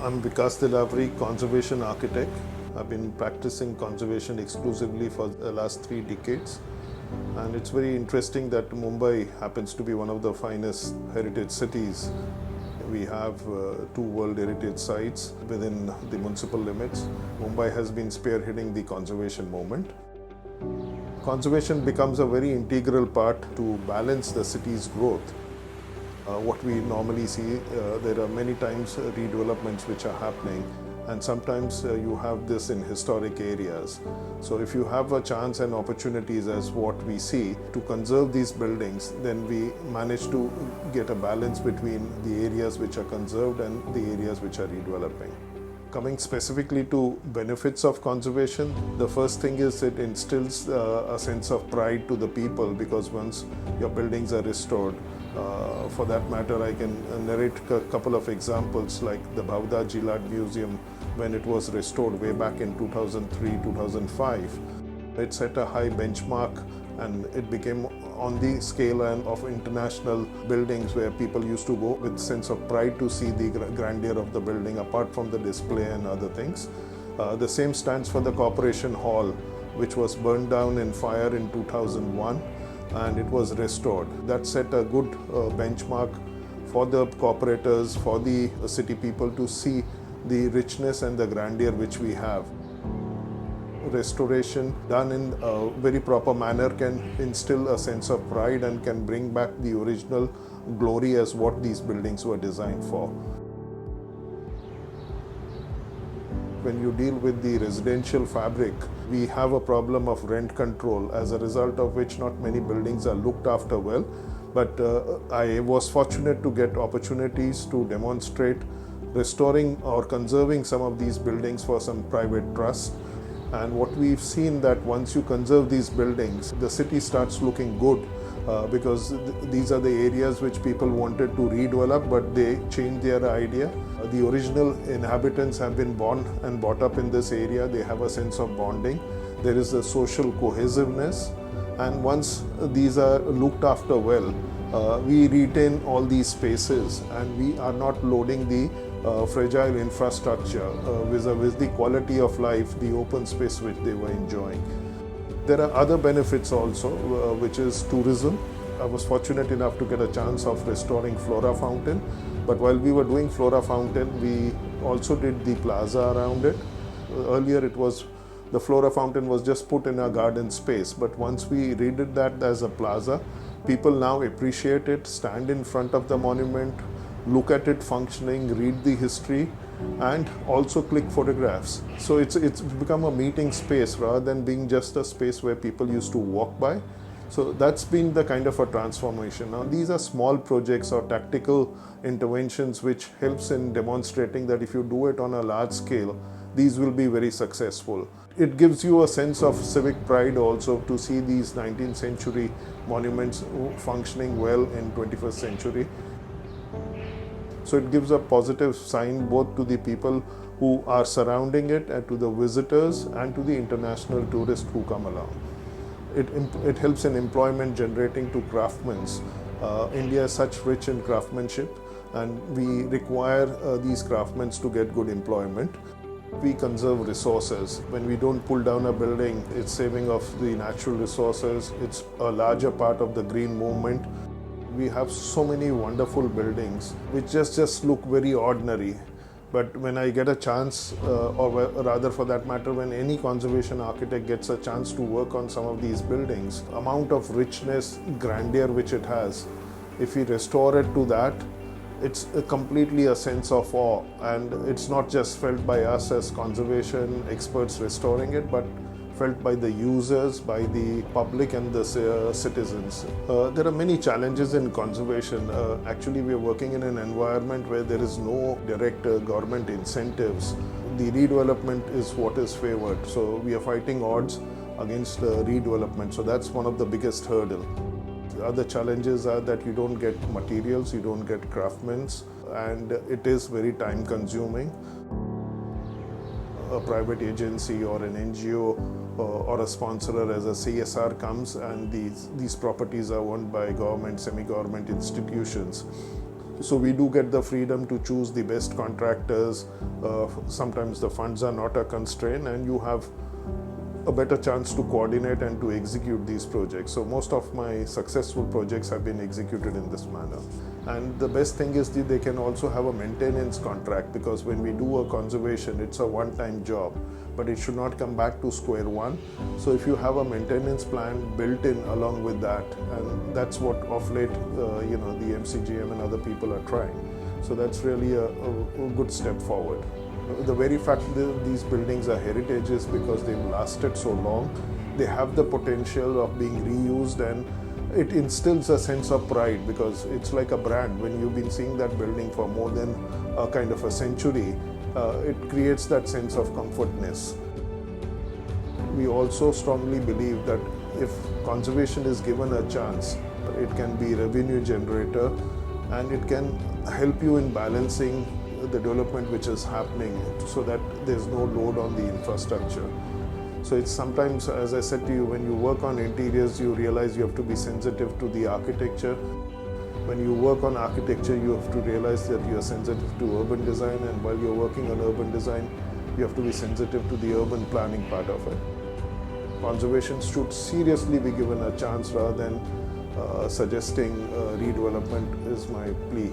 I'm Vikas Dilawari, conservation architect. I've been practicing conservation exclusively for the last 3 decades. And it's very interesting that Mumbai happens to be one of the finest heritage cities. We have 2 World Heritage sites within the municipal limits. Mumbai has been spearheading the conservation movement. Conservation becomes a very integral part to balance the city's growth. What we normally see, there are many times redevelopments which are happening, and sometimes you have this in historic areas. So if you have a chance and opportunities as what we see to conserve these buildings, then we manage to get a balance between the areas which are conserved and the areas which are redeveloping. Coming specifically to benefits of conservation, the first thing is it instills a sense of pride to the people, because once your buildings are restored, for that matter, I can narrate a couple of examples like the Bhavda Jilad Museum when it was restored way back in 2003-2005. It set a high benchmark and it became on the scale of international buildings where people used to go with sense of pride to see the grandeur of the building apart from the display and other things. The same stands for the Corporation Hall, which was burned down in fire in 2001. And it was restored. That set a good benchmark for the corporators, for the city people to see the richness and the grandeur which we have. Restoration done in a very proper manner can instill a sense of pride and can bring back the original glory as what these buildings were designed for. When you deal with the residential fabric, we have a problem of rent control, as a result of which not many buildings are looked after well. But I was fortunate to get opportunities to demonstrate restoring or conserving some of these buildings for some private trust. And what we've seen that once you conserve these buildings, the city starts looking good because these are the areas which people wanted to redevelop, but they changed their idea. The original inhabitants have been born and brought up in this area. They have a sense of bonding. There is a social cohesiveness. And once these are looked after well, we retain all these spaces and we are not loading the fragile infrastructure vis-a-vis the quality of life, the open space which they were enjoying. There are other benefits also, which is tourism. I was fortunate enough to get a chance of restoring Flora Fountain. But while we were doing Flora Fountain, we also did the plaza around it. Earlier the Flora Fountain was just put in a garden space. But once we redid that as a plaza, people now appreciate it, stand in front of the monument, look at it functioning, read the history, and also click photographs. So it's become a meeting space rather than being just a space where people used to walk by. So that's been the kind of a transformation. Now these are small projects or tactical interventions which helps in demonstrating that if you do it on a large scale, these will be very successful. It gives you a sense of civic pride also to see these 19th century monuments functioning well in 21st century. So it gives a positive sign both to the people who are surrounding it and to the visitors and to the international tourists who come along. It helps in employment generating to craftsmen. India is such rich in craftsmanship and we require these craftsmen to get good employment. We conserve resources. When we don't pull down a building, it's saving of the natural resources. It's a larger part of the green movement. We have so many wonderful buildings which just look very ordinary. But when I get a chance, or rather for that matter, when any conservation architect gets a chance to work on some of these buildings, amount of richness, grandeur which it has, if we restore it to that, it's completely a sense of awe. And it's not just felt by us as conservation experts restoring it, but felt by the users, by the public and the citizens. There are many challenges in conservation. Actually, we are working in an environment where there is no direct government incentives. The redevelopment is what is favored. So we are fighting odds against redevelopment. So that's one of the biggest hurdles. The other challenges are that you don't get materials, you don't get craftsmen, and it is very time consuming. A private agency or an NGO or a sponsor as a CSR comes and these properties are owned by government, semi-government institutions. So we do get the freedom to choose the best contractors. Sometimes the funds are not a constraint, and you have a better chance to coordinate and to execute these projects. So most of my successful projects have been executed in this manner. And the best thing is that they can also have a maintenance contract, because when we do a conservation, it's a one-time job, but it should not come back to square one. So if you have a maintenance plan built in along with that, and that's what of late, the MCGM and other people are trying. So that's really a good step forward. The very fact that these buildings are heritages because they've lasted so long, they have the potential of being reused, and it instills a sense of pride, because it's like a brand. When you've been seeing that building for more than a kind of a century, it creates that sense of comfortness. We also strongly believe that if conservation is given a chance, it can be revenue generator, and it can help you in balancing the development which is happening, so that there's no load on the infrastructure. So it's sometimes, as I said to you, when you work on interiors, you realize you have to be sensitive to the architecture. When you work on architecture, you have to realize that you are sensitive to urban design, and while you're working on urban design, you have to be sensitive to the urban planning part of it. Conservation should seriously be given a chance rather than suggesting redevelopment is my plea.